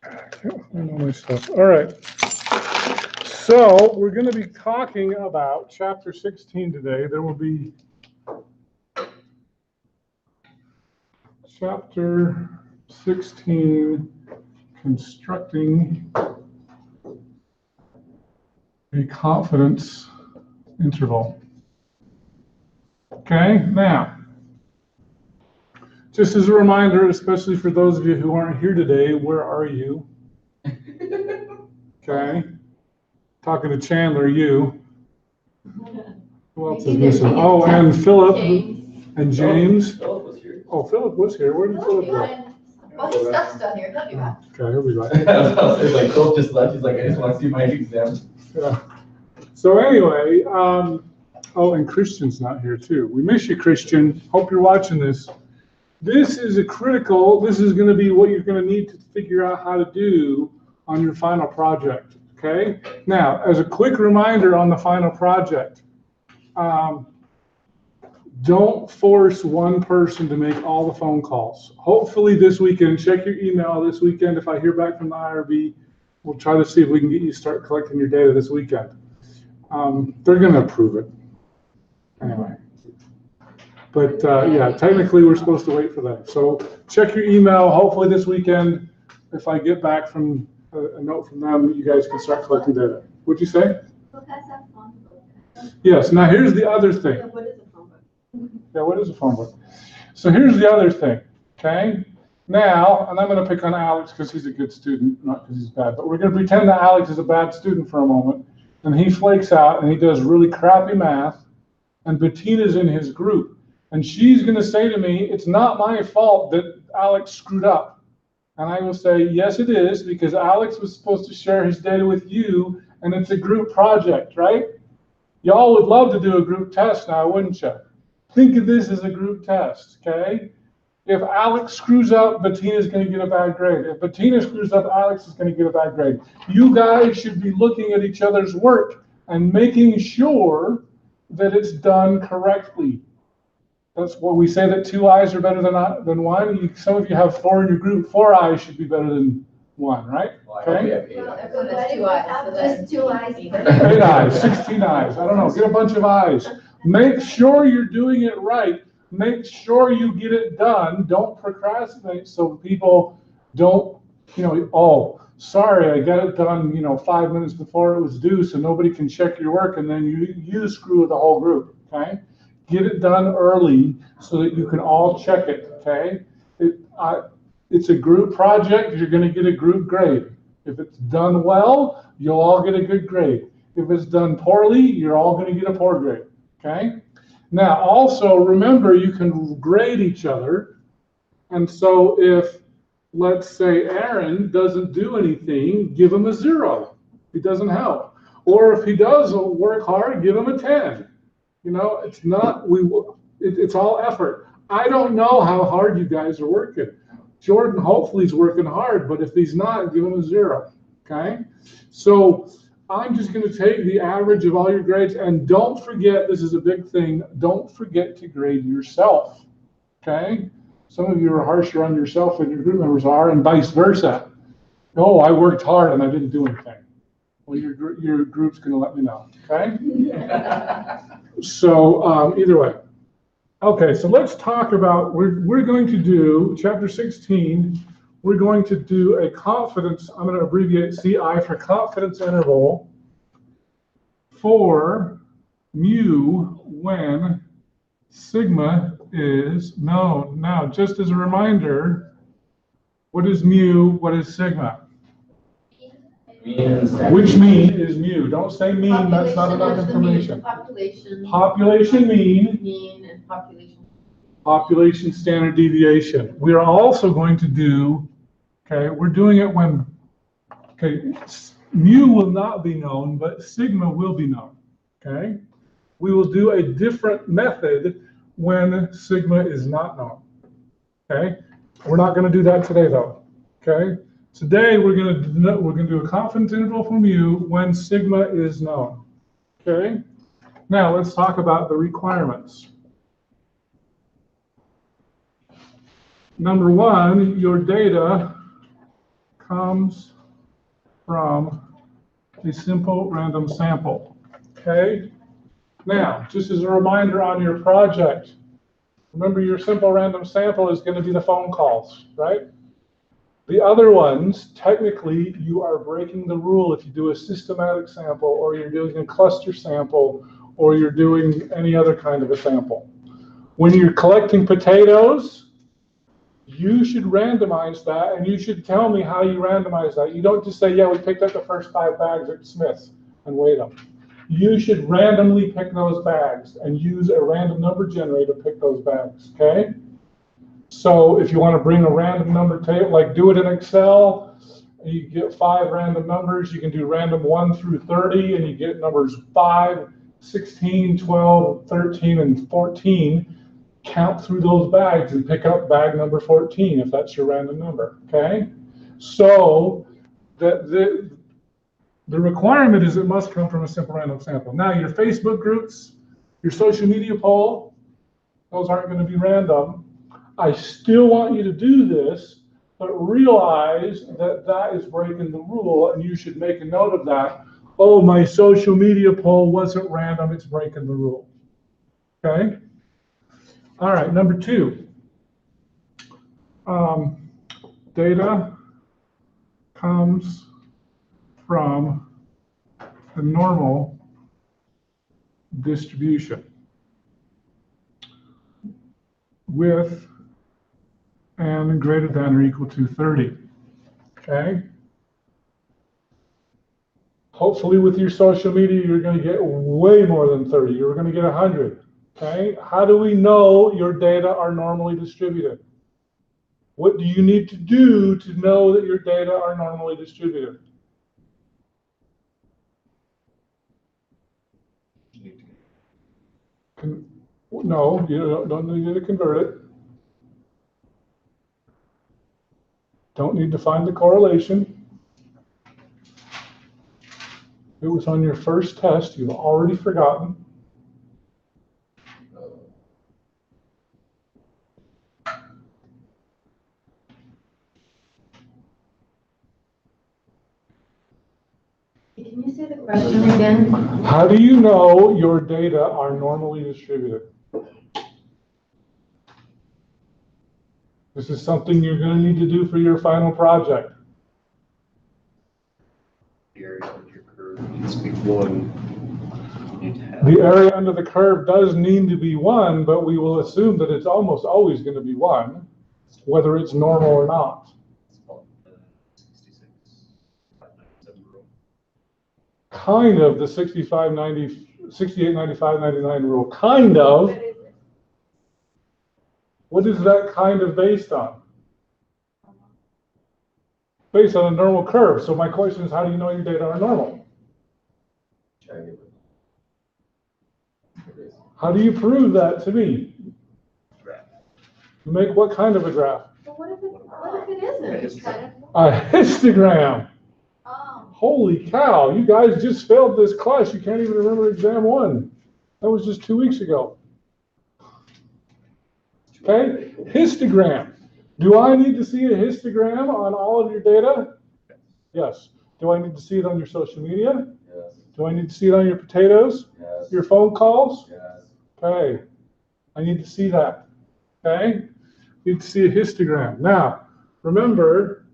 I can't find all my stuff. All right. So we're going to be talking about chapter 16 today. There will be chapter 16, constructing a confidence interval. Okay, now, just as a reminder, especially for those of you who aren't here today, where are you? Okay, talking to Chandler, you. Who else is missing? Oh, and Philip and James. Philip was here. Oh, Philip was here. Where did Philip go? Well, his stuff's done here. He'll be back. Okay, he'll be back. It's like Philip just left. He's like, I just want to see my exam. Yeah. So anyway, oh, and Christian's not here too. We miss you, Christian. Hope you're watching this. This is this is going to be what you're going to need to figure out how to do on your final project, okay? Now, as a quick reminder on the final project, don't force one person to make all the phone calls. Hopefully this weekend, check your email this weekend. If I hear back from the IRB, we'll try to see if we can get you start collecting your data this weekend. They're going to approve it anyway. But yeah, technically we're supposed to wait for that. So check your email. Hopefully this weekend, if I get back from a note from them, you guys can start collecting data. What'd you say? Yes. Now here's the other thing. What is a phone book? Yeah, what is a phone book? So here's the other thing. Okay. Now, and I'm going to pick on Alex because he's a good student, not because he's bad. But we're going to pretend that Alex is a bad student for a moment, and he flakes out and he does really crappy math, and Bettina's in his group. And she's going to say to me, it's not my fault that Alex screwed up. And I will say, yes, it is, because Alex was supposed to share his data with you, and it's a group project, right? Y'all would love to do a group test now, wouldn't you? Think of this as a group test, okay? If Alex screws up, Bettina's going to get a bad grade. If Bettina screws up, Alex is going to get a bad grade. You guys should be looking at each other's work and making sure that it's done correctly. That's what we say, that 2 eyes are better than one. Some of you have 4 in your group. 4 eyes should be better than 1, right? Okay. That's 2 eyes. So that's 2 eyes. 8 eyes, 16 eyes. I don't know. Get a bunch of eyes. Make sure you're doing it right. Make sure you get it done. Don't procrastinate so people don't, oh, sorry, I got it done, 5 minutes before it was due, so nobody can check your work, and then you screw the whole group, okay? Get it done early so that you can all check it, okay? It's a group project. You're going to get a group grade. If it's done well, you'll all get a good grade. If it's done poorly, you're all going to get a poor grade, okay? Now, also, remember, you can grade each other. And so if, let's say, Aaron doesn't do anything, give him a 0. He doesn't help. Or if he does work hard, give him a 10. It's not, it's all effort. I don't know how hard you guys are working. Jordan hopefully is working hard, but if he's not, give him a 0, okay? So I'm just going to take the average of all your grades, and don't forget, this is a big thing, don't forget to grade yourself, okay? Some of you are harsher on yourself than your group members are, and vice versa. Oh, I worked hard and I didn't do anything. Well, your group's going to let me know, okay? So either way. Okay, so let's talk about, we're going to do, chapter 16, we're going to do a confidence, I'm going to abbreviate CI for confidence interval for mu when sigma is known. Now, just as a reminder, what is mu, what is sigma? Which mean is mu? Don't say mean, that's not enough information. Population mean and population. Population standard deviation. We are also going to do, okay, we're doing it when, okay, mu will not be known, but sigma will be known, okay? We will do a different method when sigma is not known, okay? We're not going to do that today though, okay? Today we're going to do a confidence interval for mu when sigma is known, okay? Now let's talk about the requirements. Number 1, your data comes from a simple random sample. Okay? Now, just as a reminder on your project, remember your simple random sample is going to be the phone calls, right? The other ones, technically, you are breaking the rule if you do a systematic sample or you're doing a cluster sample or you're doing any other kind of a sample. When you're collecting potatoes, you should randomize that, and you should tell me how you randomize that. You don't just say, yeah, we picked up the first 5 bags at Smith's and weighed them. You should randomly pick those bags and use a random number generator to pick those bags, okay? So if you want to bring a random number table, like do it in Excel, you get 5 random numbers. You can do random 1 through 30, and you get numbers 5, 16, 12, 13, and 14. Count through those bags and pick up bag number 14 if that's your random number, okay? So the requirement is it must come from a simple random sample. Now your Facebook groups, your social media poll, those aren't going to be random. I still want you to do this, but realize that that is breaking the rule, and you should make a note of that. Oh, my social media poll wasn't random, it's breaking the rule. Okay? All right, number 2. Data comes from a normal distribution with n greater than or equal to 30, okay? Hopefully with your social media, you're going to get way more than 30. You're going to get 100, okay? How do we know your data are normally distributed? What do you need to do to know that your data are normally distributed? No, you don't need to convert it. Don't need to find the correlation. It was on your first test. You've already forgotten. Can you say the question again? How do you know your data are normally distributed? This is something you're going to need to do for your final project. The area under your curve needs to be 1. You need to have The area under the curve does need to be 1, but we will assume that it's almost always going to be 1, whether it's normal or not. it's called the 66, 597 rule. Kind of the 65, 90, 68, 95, 99 rule. Kind of. What is that kind of based on? Based on a normal curve. So my question is, how do you know your data are normal? How do you prove that to me? Graph. You make what kind of a graph? But what if it isn't? A histogram. Oh. Holy cow, you guys just failed this class. You can't even remember exam 1. That was just 2 weeks ago. Okay, histogram. Do I need to see a histogram on all of your data? Yes. Do I need to see it on your social media? Yes. Do I need to see it on your potatoes? Yes. Your phone calls? Yes. Okay, I need to see that. Okay, need to see a histogram. Now, remember,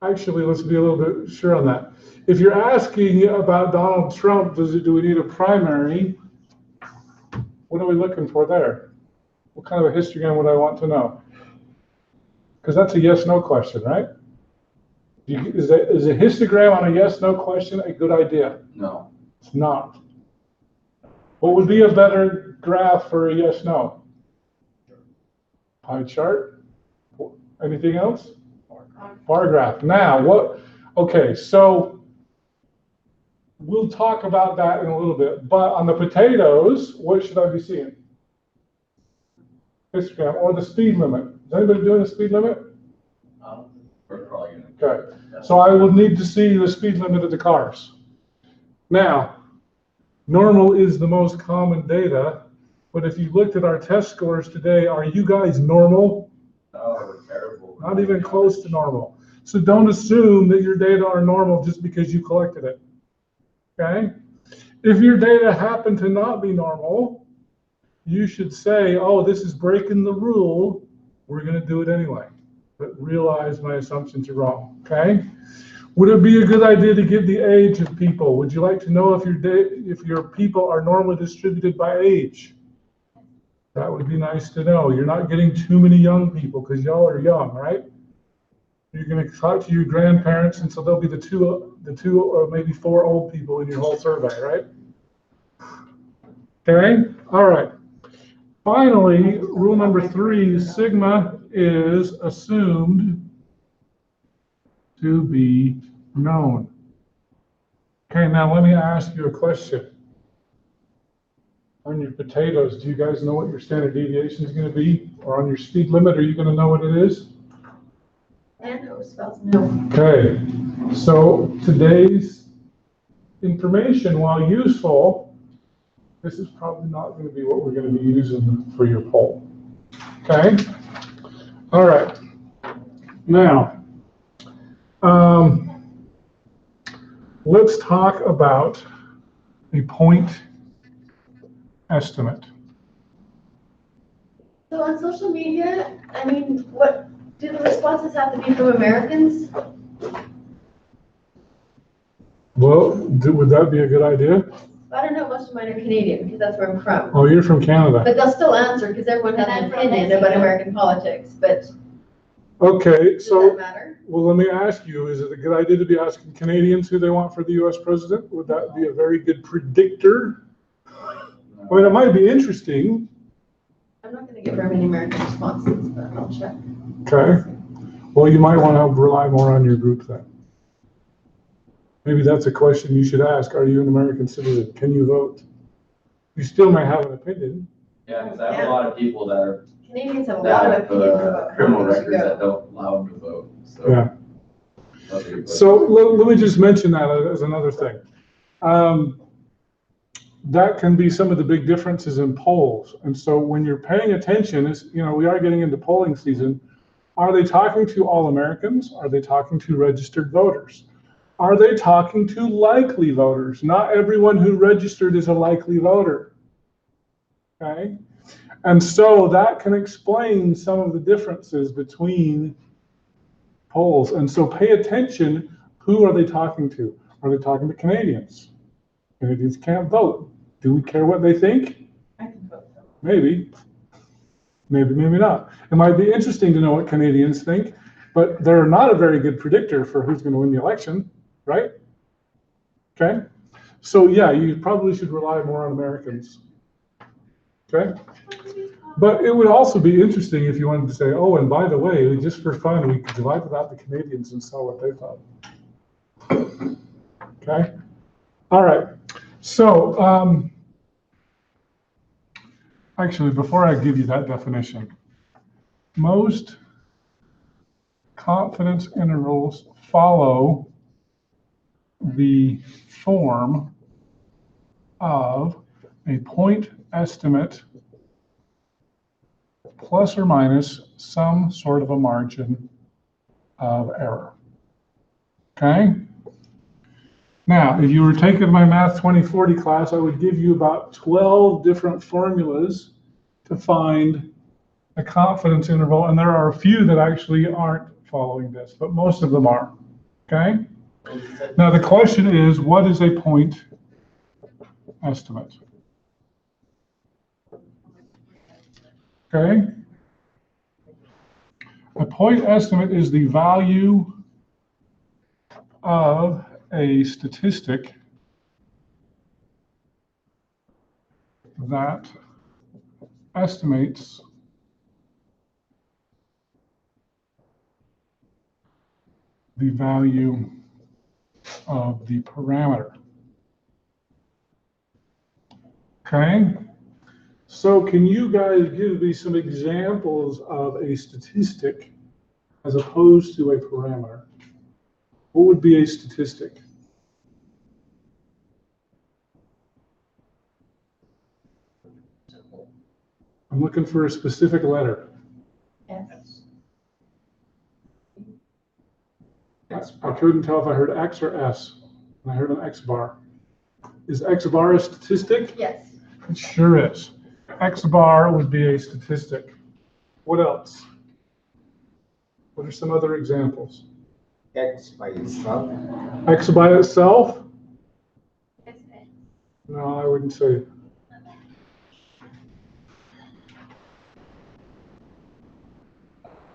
actually, let's be a little bit sure on that. If you're asking about Donald Trump, do we need a primary? What are we looking for there? What kind of a histogram would I want to know? Because that's a yes/no question, right? Is a histogram on a yes/no question a good idea? No. It's not. What would be a better graph for a yes/no? Pie chart? Anything else? Bar graph. Now, what? Okay, so we'll talk about that in a little bit. But on the potatoes, what should I be seeing? Histogram or the speed limit. Is anybody doing a speed limit? We're probably gonna. Okay. So I will need to see the speed limit of the cars. Now, normal is the most common data, but if you looked at our test scores today, are you guys normal? No, we're terrible. not even close to normal. So don't assume that your data are normal just because you collected it, okay? If your data happen to not be normal, you should say, oh, this is breaking the rule, we're gonna do it anyway. But realize my assumptions are wrong, okay? Would it be a good idea to give the age of people? Would you like to know if your people are normally distributed by age? That would be nice to know. You're not getting too many young people because y'all are young, right? You're going to talk to your grandparents, and so they'll be the two or maybe 4 old people in your whole survey, right? Okay, all right. Finally, rule number 3, sigma is assumed to be known. Okay, now let me ask you a question. On your potatoes, do you guys know what your standard deviation is going to be? Or on your speed limit, are you going to know what it is? And no spells no. Okay, so today's information, while useful, this is probably not going to be what we're going to be using for your poll. Okay? All right. Now, let's talk about a point estimate. So on social media, I mean, what, do the responses have to be from Americans? Well, would that be a good idea? I don't know, most of mine are Canadian because that's where I'm from. Oh, you're from Canada. But they'll still answer because everyone has an opinion about American politics, but Okay, does so, that matter? well, let me ask you, is it a good idea to be asking Canadians who they want for the US president? Would that be a very good predictor? I mean, it might be interesting. I'm not gonna get very many American responses, but I'll check. Okay. Well, you might want to rely more on your group then. Maybe that's a question you should ask. Are you an American citizen? Can you vote? You still may have an opinion. Yeah, because I have a lot of people that are, Canadians have a lot that of have opinions about criminal how we should records go. that don't allow them to vote, so. Yeah. That's a good question. So let me just mention that as another thing. That can be some of the big differences in polls. And so when you're paying attention, we are getting into polling season. Are they talking to all Americans? Are they talking to registered voters? Are they talking to likely voters? Not everyone who registered is a likely voter. Okay? And so that can explain some of the differences between polls. And so pay attention, who are they talking to? Are they talking to Canadians? Canadians can't vote. Do we care what they think? I can vote. Maybe. Maybe, maybe not. It might be interesting to know what Canadians think, but they're not a very good predictor for who's going to win the election, right? Okay? So yeah, you probably should rely more on Americans. Okay? But it would also be interesting if you wanted to say, oh, and by the way, just for fun, we could divide it out to Canadians and saw what they thought. Okay? All right. So, actually, before I give you that definition, most confidence intervals follow the form of a point estimate plus or minus some sort of a margin of error. Okay? Now, if you were taking my Math 2040 class, I would give you about 12 different formulas to find a confidence interval, and there are a few that actually aren't following this, but most of them are. Okay? Now, the question is, what is a point estimate? Okay? A point estimate is the value of a statistic that estimates the value of the parameter. Okay? So can you guys give me some examples of a statistic as opposed to a parameter? What would be a statistic? I'm looking for a specific letter. Yes. I couldn't tell if I heard X or S. And I heard an X bar. Is X bar a statistic? Yes. It sure is. X bar would be a statistic. What else? What are some other examples? X by itself. X by itself? No, I wouldn't say.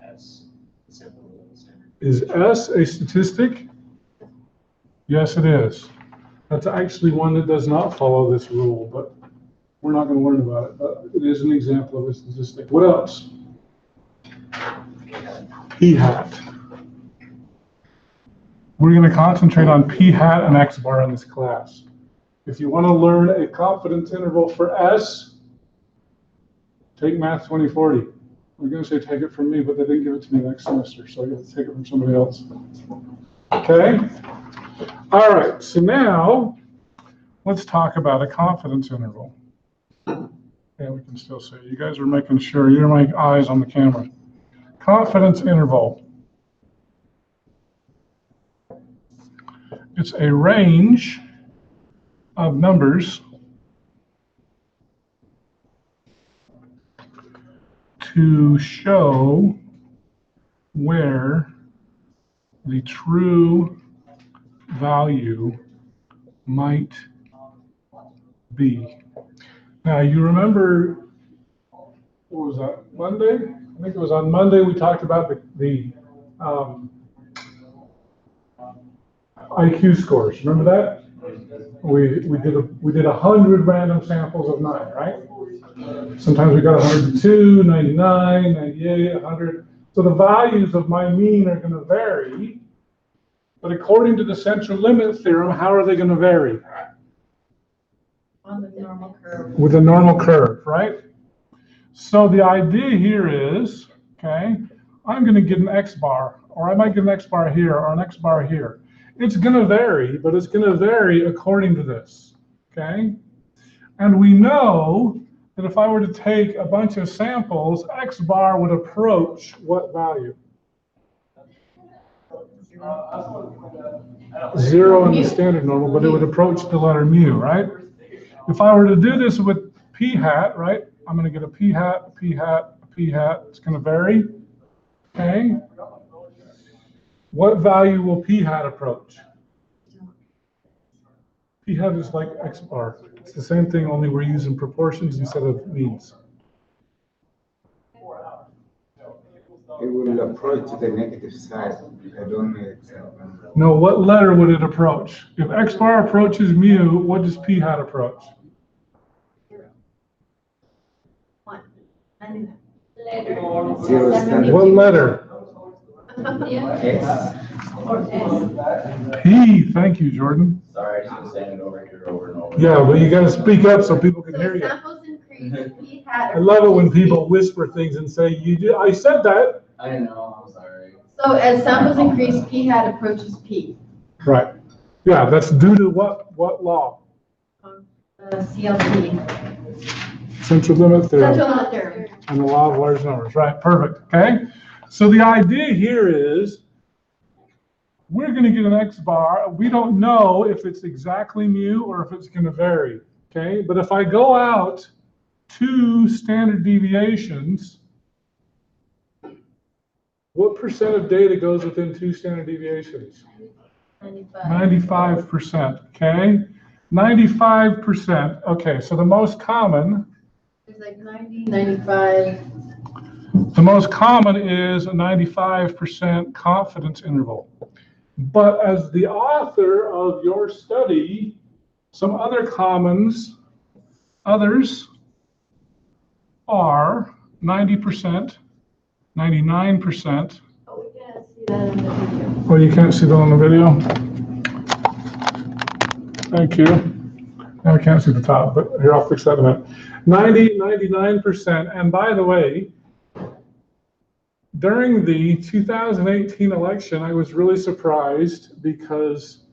S. Simple standard. Is S a statistic? Yes, it is. That's actually one that does not follow this rule, but we're not going to learn about it. But it is an example of a statistic. What else? P hat. We're going to concentrate on P hat and X bar in this class. If you want to learn a confidence interval for S, take Math 2040. I'm going to say take it from me, but they didn't give it to me next semester, so you have to take it from somebody else. Okay? All right, so now let's talk about a confidence interval. Yeah, we can still see. You guys are making sure you're my eyes on the camera. Confidence interval. It's a range of numbers to show where the true value might be. Now, you remember, what was that, Monday? I think it was on Monday we talked about the IQ scores. Remember that? We did 100 random samples of 9, right? Sometimes we got 102, 99, 98, 100. So the values of my mean are going to vary, but according to the central limit theorem, how are they going to vary? On the normal curve. With a normal curve, right? So the idea here is, okay, I'm going to get an X bar, or I might get an X bar here, or an X bar here. It's going to vary, but it's going to vary according to this, okay? And we know that if I were to take a bunch of samples, X bar would approach what value? 0 in the standard normal, but it would approach the letter mu, right? If I were to do this with P hat, right? I'm going to get a P hat, a P hat, a P hat. It's going to vary, okay? What value will P hat approach? P hat is like X bar. It's the same thing, only we're using proportions instead of means. It will approach the negative side. I don't know exactly. No, what letter would it approach? If X bar approaches mu, what does P hat approach? 1. Zero standard. What letter? X. P. Thank you, Jordan. Sorry, I just been saying it over here over and over. Yeah, but you got to speak up so people can hear So you. samples increase, P hat. I love it when people whisper things and say, "You did." I said that. I know, I'm sorry. So as samples increase, P hat approaches P. Right. Yeah, that's due to what law? CLP. Central limit theorem. Central limit theorem. And the law of large numbers. Right. Perfect. Okay. So the idea here is we're going to get an X bar. We don't know if it's exactly mu or if it's going to vary. Okay. But if I go out 2 standard deviations, what percent of data goes within 2 standard deviations? 95%. Okay. 95%. Okay. So the most common. There's like 90, 95. The most common is a 95% confidence interval. But as the author of your study, some other others are 90%, 99%. Oh, we can't see that in the video. Oh, you can't see that on the video? Thank you. I can't see the top, but here, I'll fix that in a minute. 90, 99%. And by the way, during the 2018 election, I was really surprised because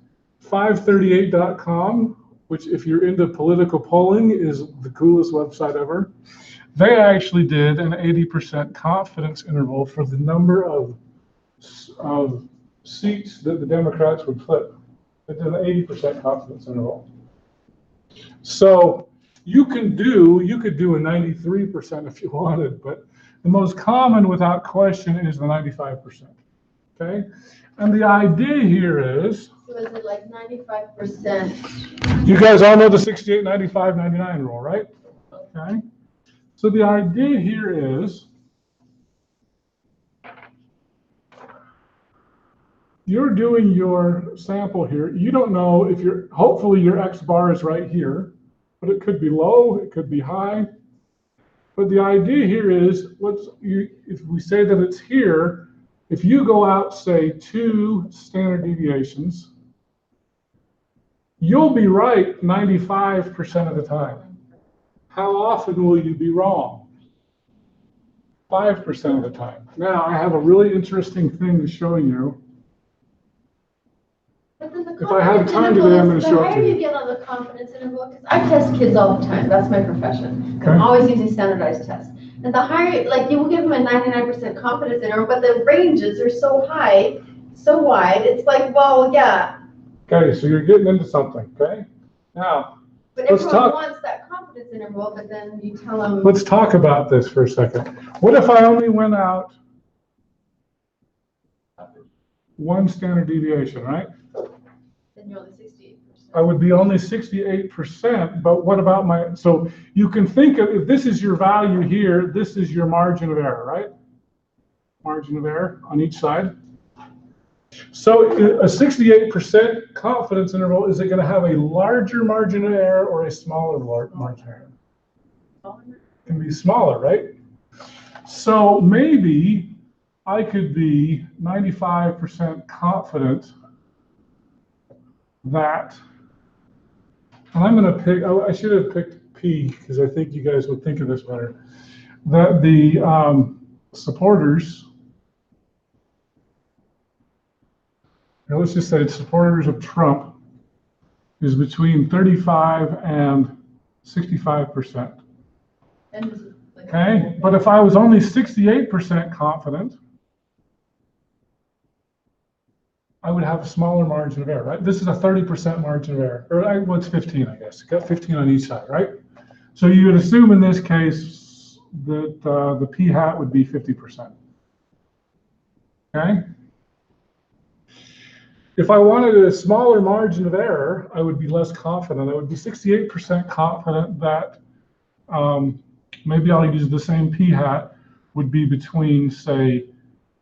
538.com, which if you're into political polling is the coolest website ever, they actually did an 80% confidence interval for the number of seats that the Democrats would flip. It's an 80% confidence interval. So you could do a 93% if you wanted, but the most common without question is the 95%. Okay? And the idea here is, So is it like 95%? you guys all know the 68, 95, 99 rule, right? Okay? So the idea here is, you're doing your sample here. You don't know if hopefully your X bar is right here, but it could be low, it could be high. But the idea here is, if we say that it's here, if you go out, say, 2 standard deviations, you'll be right 95% of the time. How often will you be wrong? 5% of the time. Now, I have a really interesting thing to show you. But then the If I have time today, I'm going to show it the to higher you you. get on the confidence interval, because I test kids all the time, that's my profession. Okay. I'm always using standardized tests. And the higher, like you will give them a 99% confidence interval, but the ranges are so high, so wide, it's like, well, yeah. Okay, so you're getting into something, okay? Now, But let's everyone talk. wants that confidence interval, but then you tell them. Let's talk about this for a second. What if I only went out 1 standard deviation, right? Then you're only 68%. I would be only 68%, but what about so you can think of, if this is your value here, this is your margin of error, right? Margin of error on each side. So a 68% confidence interval, is it going to have a larger margin of error or a smaller margin of error? It can be smaller, right? So maybe I could be 95% confident that, and I'm going to pick, I should have picked P because I think you guys would think of this better, that the supporters, or let's just say supporters of Trump, is between 35 and 65%. Okay, but if I was only 68% confident, I would have a smaller margin of error, right? This is a 30% margin of error, or well, it's 15, I guess. Got 15 on each side, right? So you would assume in this case that the p hat would be 50%. Okay. If I wanted a smaller margin of error, I would be less confident. I would be 68% confident that maybe I'll use the same p hat would be between, say,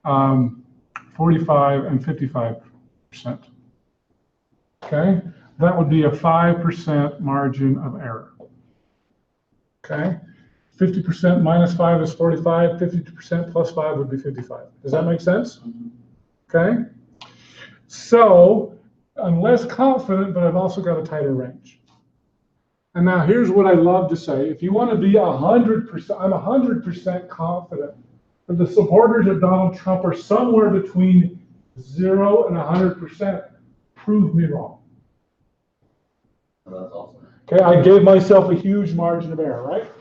45 and 55%. Okay, that would be a 5% margin of error. Okay, 50% minus 5 is 45, 50% plus 5 would be 55. Does that make sense? Okay, so I'm less confident, but I've also got a tighter range. And now here's what I love to say. If you want to be 100%, I'm 100% confident that the supporters of Donald Trump are somewhere between 0 and 100%. Prove me wrong. Oh, that's awesome. Okay, I gave myself a huge margin of error, right?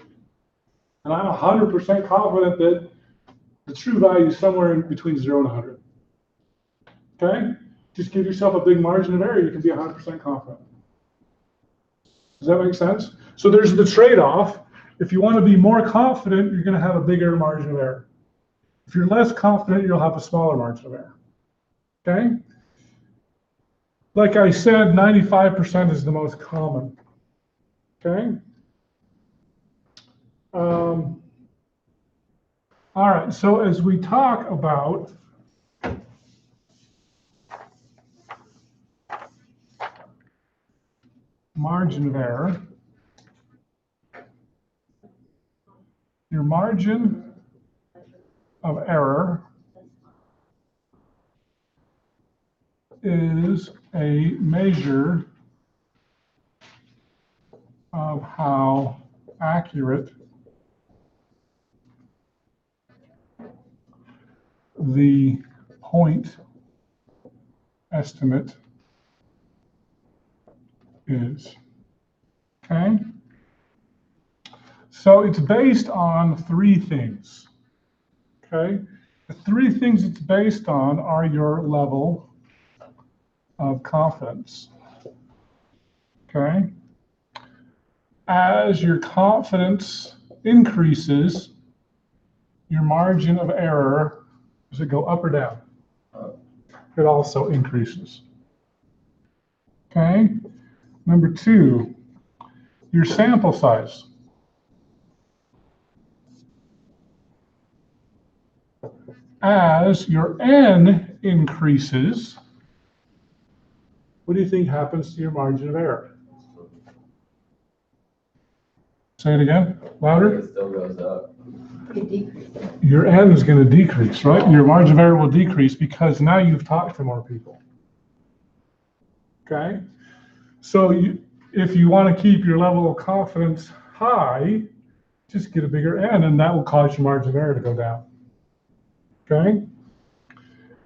And I'm 100% confident that the true value is somewhere in between 0 and 100. Okay? Just give yourself a big margin of error, you can be 100% confident. Does that make sense? So there's the trade-off. If you want to be more confident, you're going to have a bigger margin of error. If you're less confident, you'll have a smaller margin of error. Okay? Like I said, 95% is the most common. Okay? All right, so as we talk about margin of error, your margin of error is a measure of how accurate the point estimate is. Okay? So it's based on 3 things. Okay? The 3 things it's based on are your level of confidence. Okay? As your confidence increases, your margin of error, does it go up or down? It also increases. Okay? Number 2, your sample size. As your N increases, what do you think happens to your margin of error? Say it again, louder. It still goes up. It decreases. Your N is going to decrease, right? Your margin of error will decrease because now you've talked to more people. Okay? So if you want to keep your level of confidence high, just get a bigger N, and that will cause your margin of error to go down. Okay?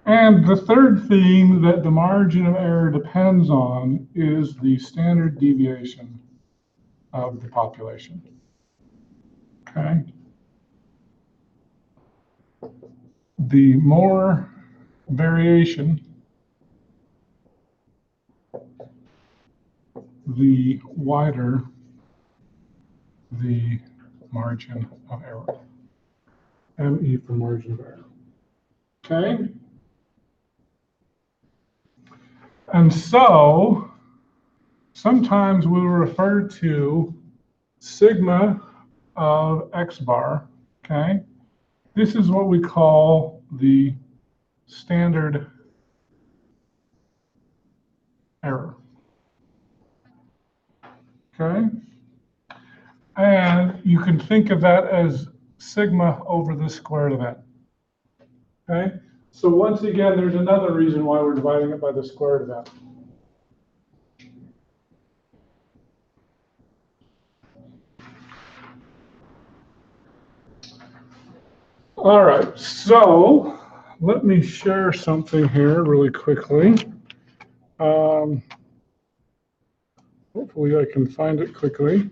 And the third thing that the margin of error depends on is the standard deviation of the population. Okay? The more variation, the wider the margin of error. ME for margin of error. Okay? And so, sometimes we'll refer to sigma of x bar, okay? This is what we call the standard error, okay? And you can think of that as sigma over the square root of that, okay? So once again, there's another reason why we're dividing it by the square root of that. All right, so let me share something here really quickly. Hopefully I can find it quickly.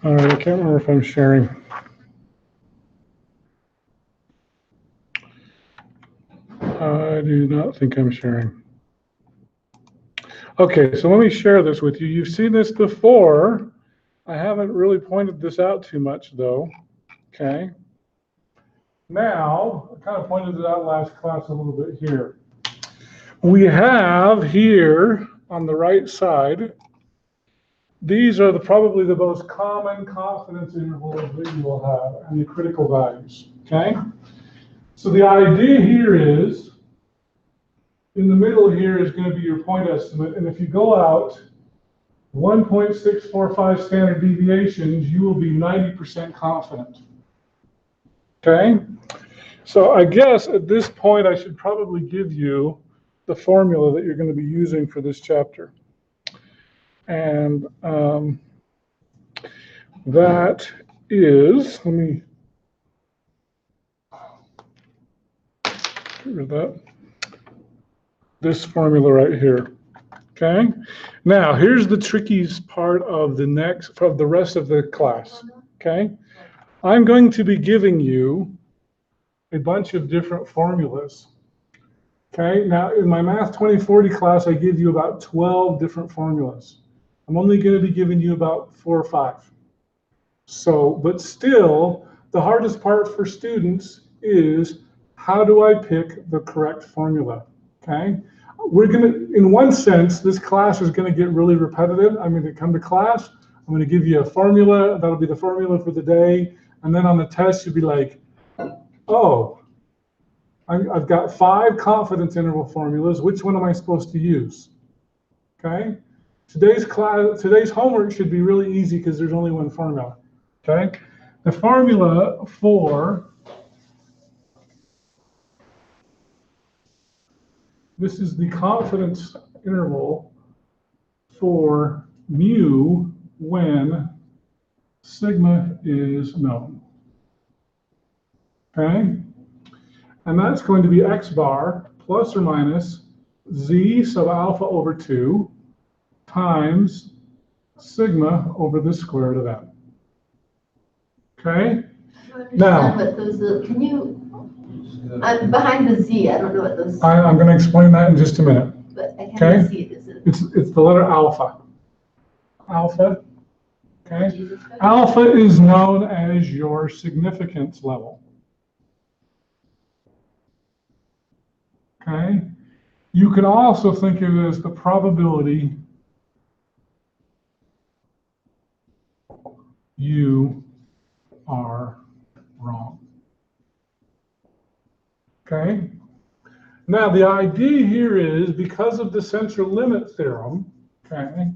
All right, I can't remember if I'm sharing. I do not think I'm sharing. Okay, so let me share this with you. You've seen this before. I haven't really pointed this out too much though, okay? Now, I kind of pointed it out last class a little bit here. We have here on the right side, these are probably the most common confidence intervals that you will have and the critical values, okay? So the idea here is, in the middle here is going to be your point estimate, and if you go out 1.645 standard deviations, you will be 90% confident, okay? So I guess at this point I should probably give you the formula that you're going to be using for this chapter. And that is, let me get rid of that, this formula right here, okay? Now, here's the trickiest part of the rest of the class, okay? I'm going to be giving you a bunch of different formulas, okay? Now, in my Math 2040 class, I give you about 12 different formulas. I'm only going to be giving you about 4 or 5. So, but still, the hardest part for students is, how do I pick the correct formula, okay? We're going to, in one sense, this class is going to get really repetitive. I'm going to come to class, I'm going to give you a formula, that'll be the formula for the day, and then on the test, you'll be like, oh, I've got 5 confidence interval formulas, which one am I supposed to use, okay? Today's homework should be really easy because there's only one formula, okay? The formula for, this is the confidence interval for mu when sigma is known. Okay? And that's going to be x bar plus or minus z sub alpha over 2 times sigma over the square root of n. Okay? Now, But those, can you, I'm behind the Z, I don't know what those, I'm going to explain that in just a minute. but I Okay. can't see it. Is it? It's the letter alpha. Alpha. Okay. Alpha is known as your significance level. Okay. You can also think of it as the probability you are wrong. Okay. Now the idea here is because of the central limit theorem, okay,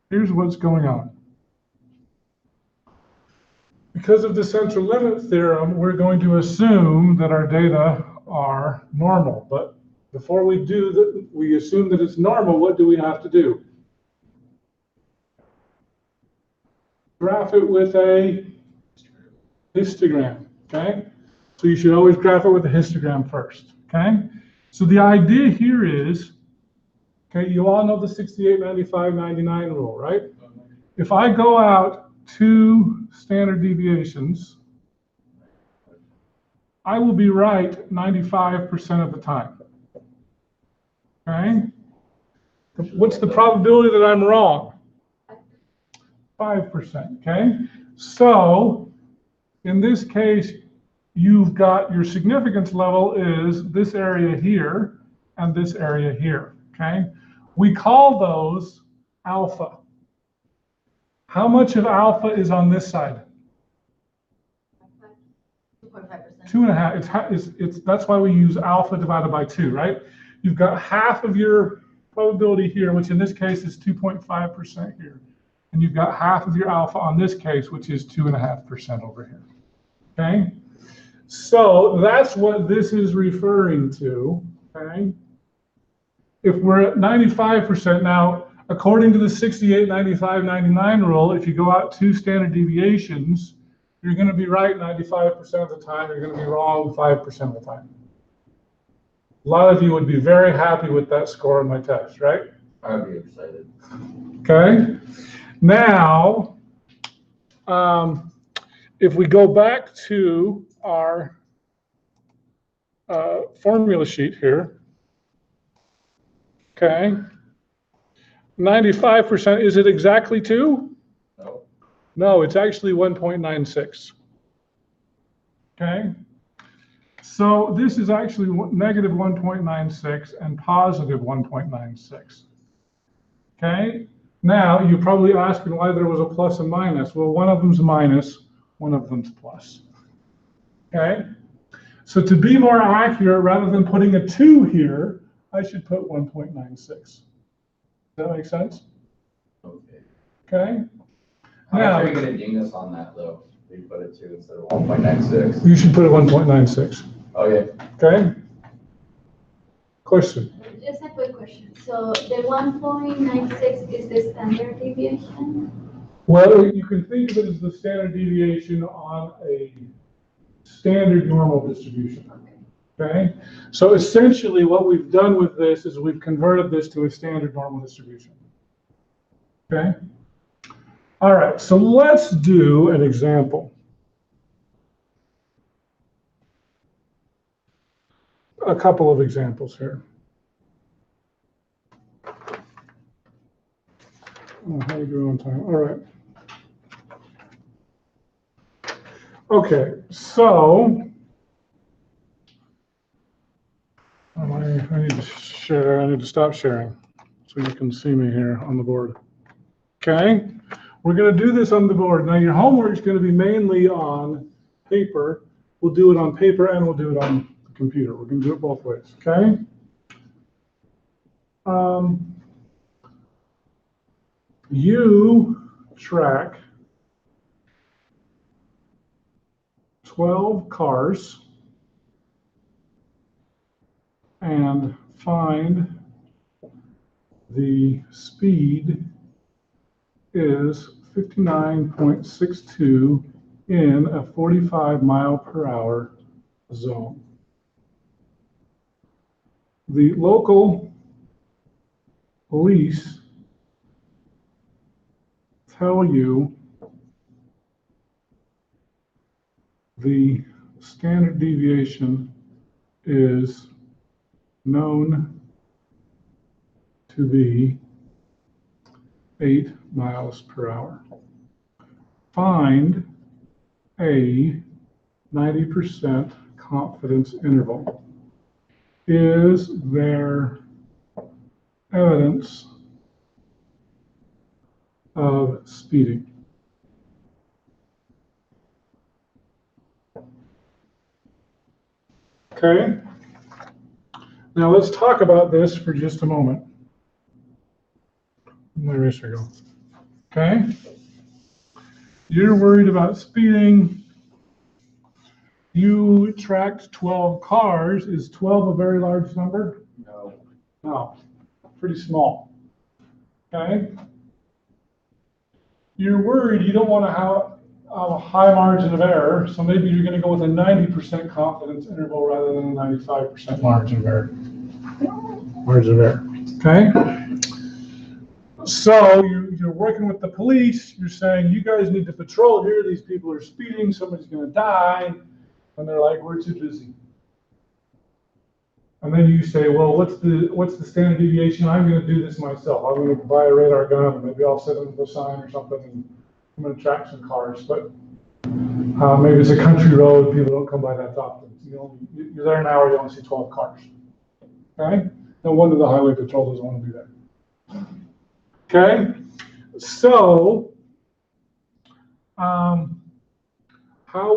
here's what's going on. Because of the central limit theorem, we're going to assume that our data are normal. But before we do that, we assume that it's normal, what do we have to do? Graph it with a histogram, okay? So you should always graph it with a histogram first, okay? So the idea here is, okay, you all know the 68, 95, 99 rule, right? If I go out 2 standard deviations, I will be right 95% of the time, okay? What's the probability that I'm wrong? 5%, okay? So, in this case, you've got your significance level is this area here and this area here, okay? We call those alpha. How much of alpha is on this side? 2.5%. 2.5. It's that's why we use alpha divided by 2, right? You've got half of your probability here, which in this case is 2.5% here. And you've got half of your alpha on this case, which is 2.5% over here, okay? So that's what this is referring to, okay? If we're at 95% now, according to the 68, 95, 99 rule, if you go out 2 standard deviations, you're going to be right 95% of the time, you're going to be wrong 5% of the time. A lot of you would be very happy with that score on my test, right? I'd be excited. Okay. Now, if we go back to our formula sheet here, okay, 95%, is it exactly 2? No. No, it's actually 1.96. Okay, so this is actually negative 1.96 and positive 1.96. Okay, now you're probably asking why there was a plus and minus. Well, one of them's minus, one of them's plus. Okay, so to be more accurate, rather than putting a 2 here, I should put 1.96. Does that make sense? Okay. Okay. How Now, much are you going to ding us on that, though? If you put it 2 instead of 1.96. you should put it 1.96. Okay. Okay. Question. Just a quick question. So the 1.96 is the standard deviation? Well, you can think of it as the standard deviation on a standard normal distribution. Okay. So essentially what we've done with this is we've converted this to a standard normal distribution. Okay. All right. So let's do an example. A couple of examples here. Oh, how you doing on time? All right. Okay, so I need to share. I need to stop sharing so you can see me here on the board. Okay, we're going to do this on the board. Now your homework is going to be mainly on paper. We'll do it on paper and we'll do it on the computer. We're going to do it both ways. Okay. You track 12 cars and find the speed is 59.62 in a 45 mile per hour zone. The local police tell you the standard deviation is known to be 8 miles per hour. Find a 90% confidence interval. Is there evidence of speeding? Okay. Now let's talk about this for just a moment. Where is it go? Okay. You're worried about speeding. You tracked 12 cars. Is 12 a very large number? No. No, pretty small. Okay. You're worried you don't want to have a high margin of error, so maybe you're going to go with a 90% confidence interval rather than a 95% margin of error. Okay? So you're working with the police, you're saying, you guys need to patrol here, these people are speeding, somebody's going to die, and they're like, we're too busy. And then you say, well, what's the standard deviation? I'm going to do this myself. I'm going to buy a radar gun, and maybe I'll set it with a sign or something, and I'm going to track some cars. But maybe it's a country road, people don't come by that often. You're there an hour, you only see 12 cars. Okay? No wonder the highway patrol doesn't want to do that. Okay? So, how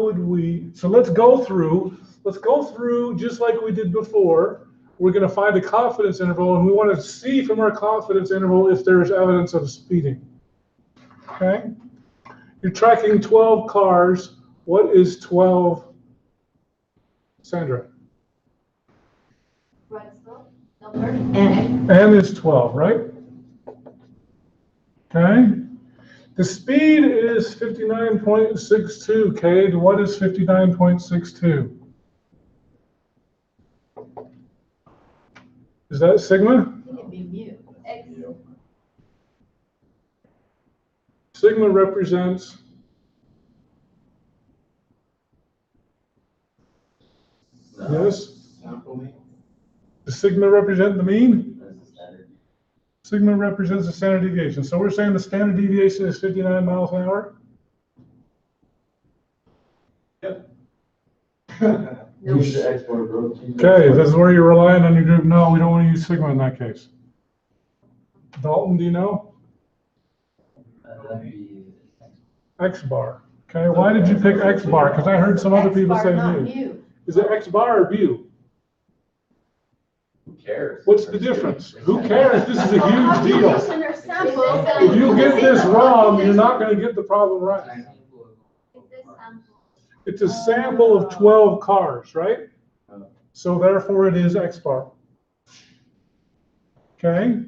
would we, so let's go through just like we did before. We're going to find a confidence interval, and we want to see from our confidence interval if there's evidence of speeding. Okay? You're tracking 12 cars. What is 12, Sandra? Number N. N is 12, right? Okay. The speed is 59.62, Cade. What is 59.62? Is that sigma? It can be mu. X. Sigma represents yes. Does sigma represent the mean? Sigma represents the standard deviation. So we're saying the standard deviation is 59 miles an hour? Yep. No. Use the export, bro. Okay, this is where you're relying on your group. No, we don't want to use sigma in that case. Dalton, do you know? That'd be X bar. Okay, why did you pick X bar? Because I heard some other people X say bar, not mu. mu. Is it X bar or mu? Who cares? What's the difference? Who cares? This is a huge deal. Population or sample. If you get this wrong, you're not going to get the problem right. It's a sample of 12 cars, right? So therefore it is X bar. Okay?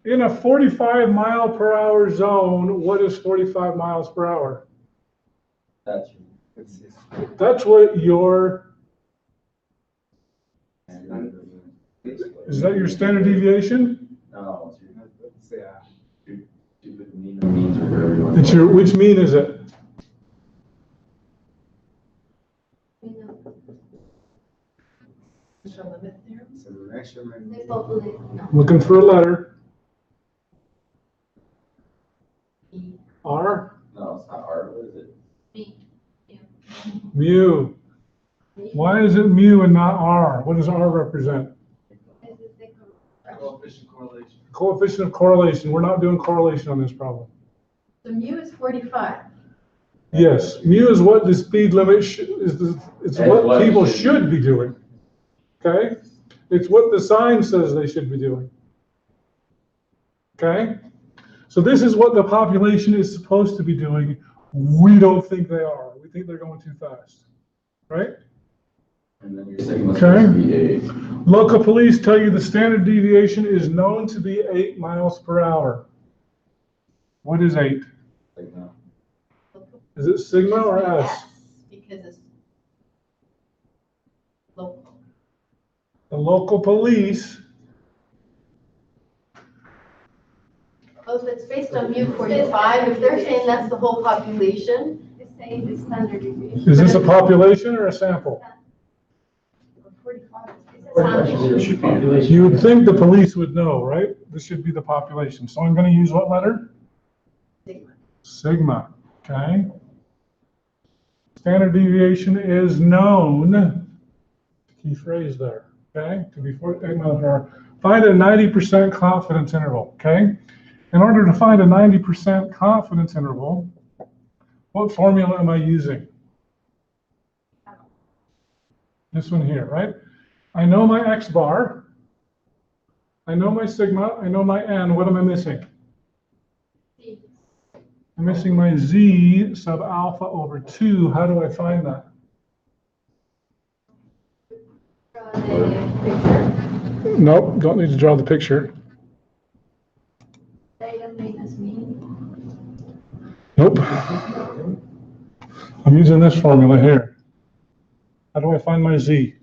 In a 45 mile per hour zone, what is 45 miles per hour? That's what your, is that your standard deviation? No, Let's say, stupid means or whatever you want. It's your, which mean is it? it's a measurement. They populate. No. Looking for a letter. R? No, it's not hard. What is it? B. Mu. Why is it mu and not R? What does R represent? This is the Coefficient correlation. Coefficient of correlation. We're not doing correlation on this problem. So mu is 45. Yes, mu is what the speed limit it's And what what people should should be doing. Okay? It's what the sign says they should be doing. Okay? So this is what the population is supposed to be doing. We don't think they are. We think they're going too fast. Right? And then your sigma is Okay. supposed to be 8. Local police tell you the standard deviation is known to be 8 miles per hour. What is 8? Like now. Is it sigma or S? Yes, because it's local. The local police, Oh, if it's based on mu-45, if they're saying that's the whole population, It's saying the standard deviation. is this a population or a sample? 45 is Or a actually, sample. there should be population. You would think the police would know, right? This should be the population. So I'm going to use what letter? Sigma. Sigma, okay? Standard deviation is known, key phrase there, okay? To be 8 miles per hour. Find a 90% confidence interval, okay? In order to find a 90% confidence interval, what formula am I using? This one here, right? I know my X bar, I know my sigma, I know my N. What am I missing? I'm missing my Z sub alpha over 2. How do I find that? Nope, don't need to draw the picture. Data minus mean. Nope. I'm using this formula here. How do I find my Z?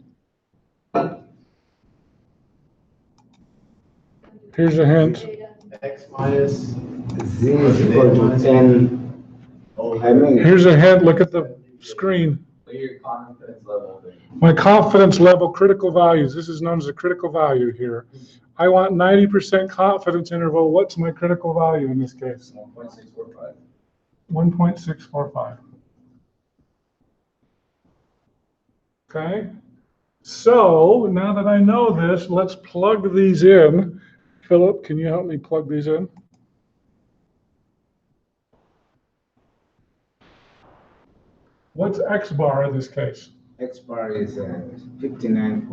Here's a hint. X minus. Z is equal to N. I mean, Here's a hint. Look at the screen. Like your confidence level thing. My confidence level, critical values. This is known as a critical value here. I want 90% confidence interval. What's my critical value in this case? 1.645. 1.645. Okay. So now that I know this, let's plug these in. Philip, can you help me plug these in? What's X bar in this case? X bar is 59.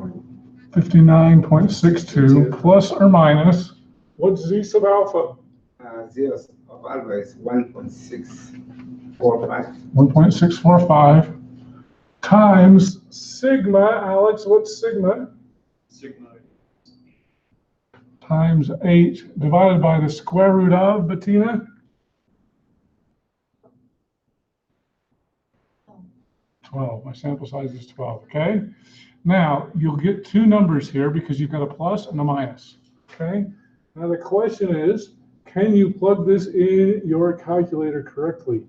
59.62 plus or minus. What's Z sub alpha? Zeros of alpha is 1.645. 1.645 times sigma. Alex, what's sigma? Sigma. Times 8 divided by the square root of, Bettina? 12. My sample size is 12, okay? Now, you'll get two numbers here because you've got a plus and a minus, okay? Now, the question is, can you plug this in your calculator correctly?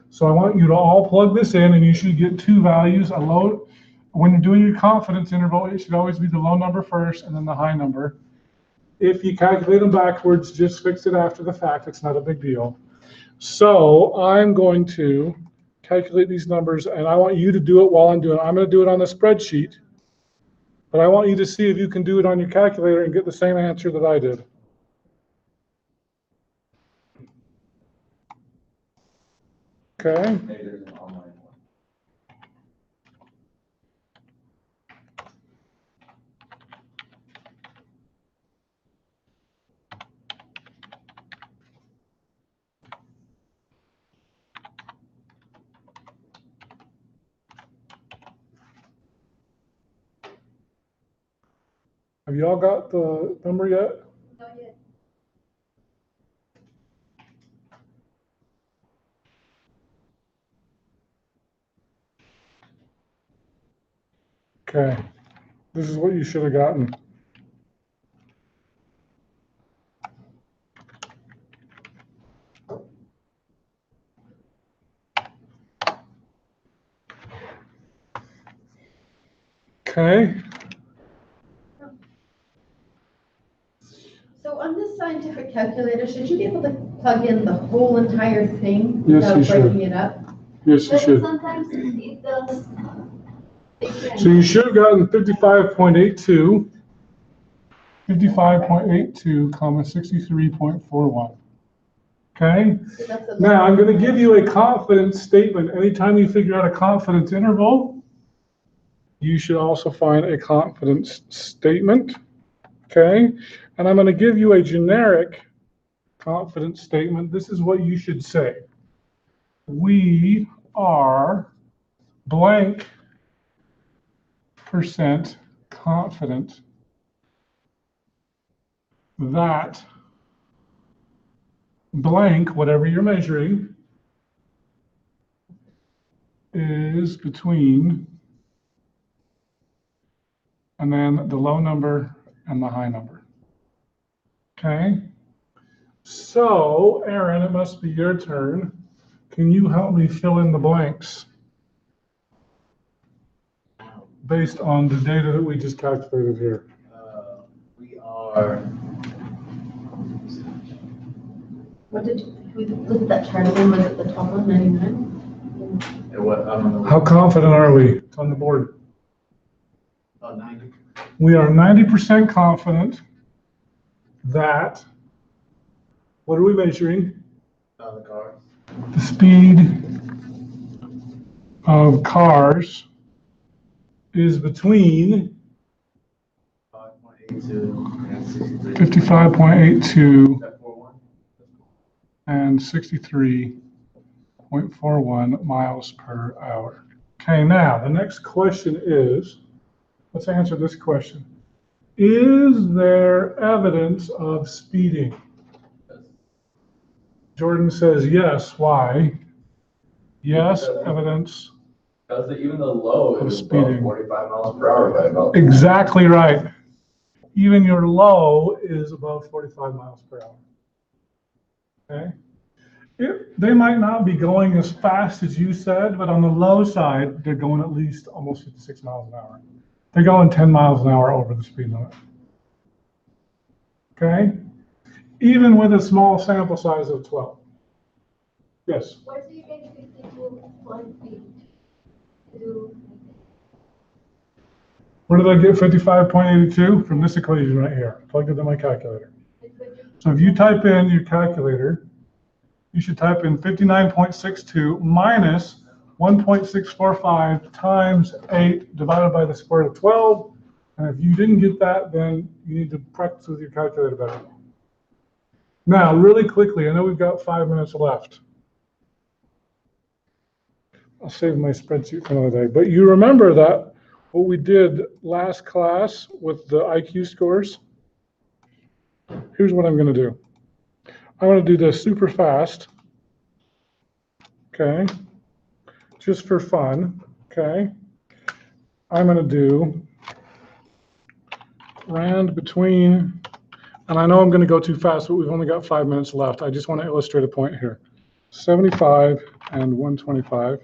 So I want you to all plug this in, and you should get two values, a low. When you're doing your confidence interval, it should always be the low number first and then the high number. If you calculate them backwards, just fix it after the fact. It's not a big deal. So I'm going to calculate these numbers, and I want you to do it while I'm doing it. I'm going to do it on the spreadsheet, but I want you to see if you can do it on your calculator and get the same answer that I did. Okay. Maybe there's an online one. Have you all got the number yet? Not yet. Okay. This is what you should have gotten. Okay. So on this scientific calculator, should you be able to plug in the whole entire thing Yes, without you should. breaking it up? Yes, you But should. sometimes it does. So you should have gotten 55.82, 55.82, comma 63.41. Okay. So that's a Now I'm going to give you a confidence statement. Anytime you figure out a confidence interval, you should also find a confidence statement. Okay. And I'm going to give you a generic confidence statement. This is what you should say. We are blank % confident that blank, whatever you're measuring, is between, and then the low number and the high number. Okay? So, Aaron, it must be your turn. Can you help me fill in the blanks based on the data that we just calculated here? We are, What did we look at that chart again? Was it the top one, 99? what, I don't know. How confident are we? It's on the board. About 90. We are 90% confident that, what are we measuring? The car. The speed of cars is between 5.82 and 63. 55.82 That 41? and 63.41 miles per hour. Okay, now the next question is, let's answer this question. Is there evidence of speeding? Jordan says yes. Why? Yes, evidence. Because even the low Of is speeding. about 45 miles per hour by about. Exactly right. Even your low is above 45 miles per hour. Okay? They might not be going as fast as you said, but on the low side, they're going at least almost 56 miles an hour. They're going 10 miles an hour over the speed limit. Okay? Even with a small sample size of 12. Yes? Where do you get 52 feet to do? Where did I get 55.82? From this equation right here. Plugged it in my calculator. So if you type in your calculator, you should type in 59.62 minus 1.645 times 8 divided by the square root of 12. And if you didn't get that, then you need to practice with your calculator better. Now, really quickly, I know we've got 5 minutes left. I'll save my spreadsheet for another day. But you remember that what we did last class with the IQ scores? Here's what I'm going to do. I'm going to do this super fast. Okay. Just for fun. Okay. I'm going to do rand between, and I know I'm going to go too fast, but we've only got 5 minutes left. I just want to illustrate a point here. 75 and 125.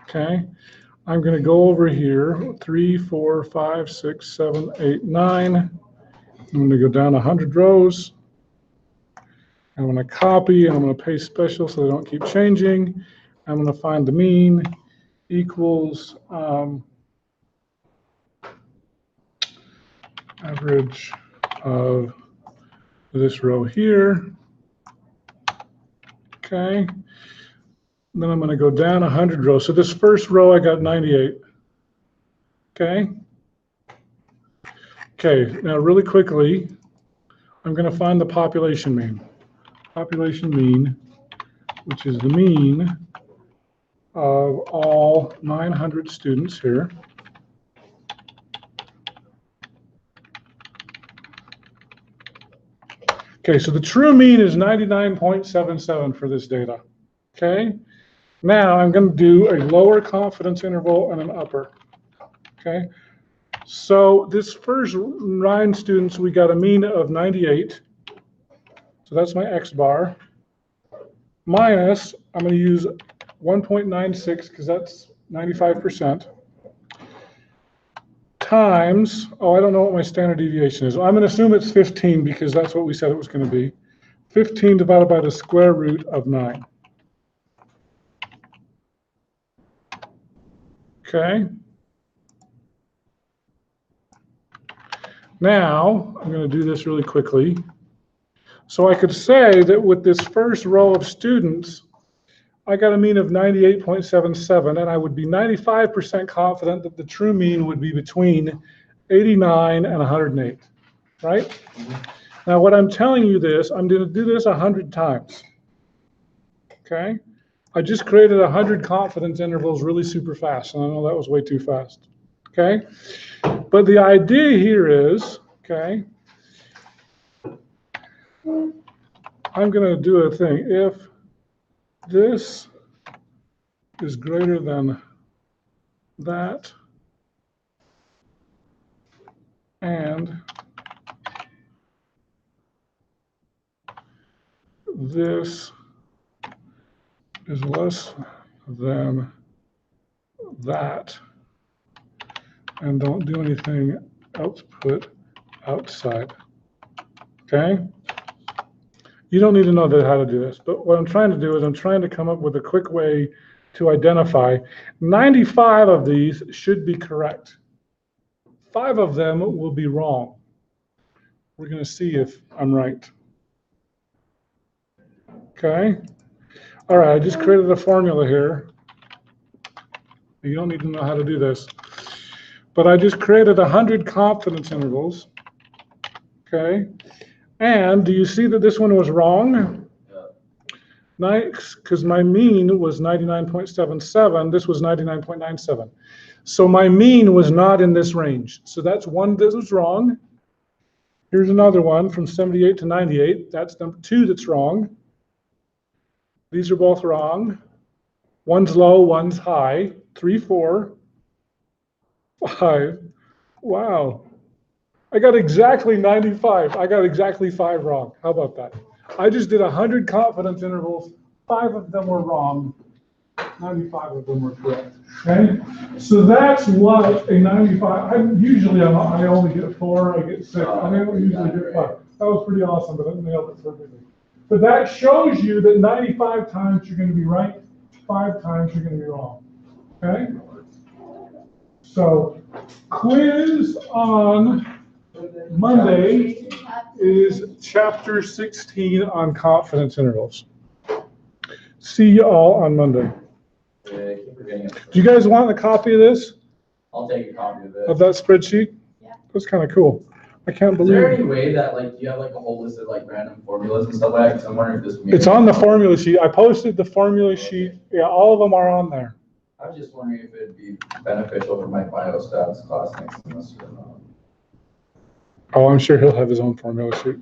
Okay. I'm going to go over here, 3, 4, 5, 6, 7, 8, 9. I'm going to go down 100 rows. I'm going to copy and I'm going to paste special so they don't keep changing. I'm going to find the mean equals average of this row here. Okay. And then I'm going to go down 100 rows. So this first row I got 98. Okay. Okay. Now really quickly, I'm going to find the population mean. Population mean, which is the mean of all 900 students here. Okay, so the true mean is 99.77 for this data. Okay, now I'm going to do a lower confidence interval and an upper. Okay, so this first 9 students, we got a mean of 98. So that's my X bar. Minus, I'm going to use 1.96 because that's 95%. Times, oh, I don't know what my standard deviation is. I'm going to assume it's 15 because that's what we said it was going to be. 15 divided by the square root of 9. Okay. Now, I'm going to do this really quickly. So I could say that with this first row of students, I got a mean of 98.77, and I would be 95% confident that the true mean would be between 89 and 108, right? Mm-hmm. Now, what I'm telling you this, I'm going to do this 100 times, okay? I just created 100 confidence intervals really super fast, and I know that was way too fast, okay? But the idea here is, okay, I'm gonna do a thing. If this is greater than that, and this is less than that, and don't do anything else put outside. Okay? You don't need to know how to do this, but what I'm trying to do is I'm trying to come up with a quick way to identify 95 of these should be correct. 5 of them will be wrong. We're going to see if I'm right. Okay? All right, I just created a formula here. You don't need to know how to do this. But I just created 100 confidence intervals. Okay? And do you see that this one was wrong? Nice, because my mean was 99.77. This was 99.97. So my mean was not in this range. So that's one that was wrong. Here's another one from 78 to 98. That's number 2 that's wrong. These are both wrong. One's low, one's high. 3, 4, 5. Wow. I got exactly 95. I got exactly 5 wrong. How about that? I just did 100 confidence intervals. 5 of them were wrong. 95 of them were correct. Okay? So that's what a 95. I only get 4. I get 6. I don't usually get 5. That was pretty awesome, but I nailed it perfectly. But that shows you that 95 times you're going to be right, 5 times you're going to be wrong. Okay? So, quiz on Monday is chapter 16 on confidence intervals. See you all on Monday. Yeah, I keep forgetting it. Do you guys want a copy of this? I'll take a copy of this. Of that spreadsheet? Yeah. That's kind of cool. I can't Is there believe any way that like you have like a whole list of like random formulas and stuff like that? 'Cause I'm wondering if this. it's on the formula sheet. I posted the formula sheet. Yeah, all of them are on there. I was just wondering if it'd be beneficial for my biostats class next semester or not. Oh, I'm sure he'll have his own formula sheet.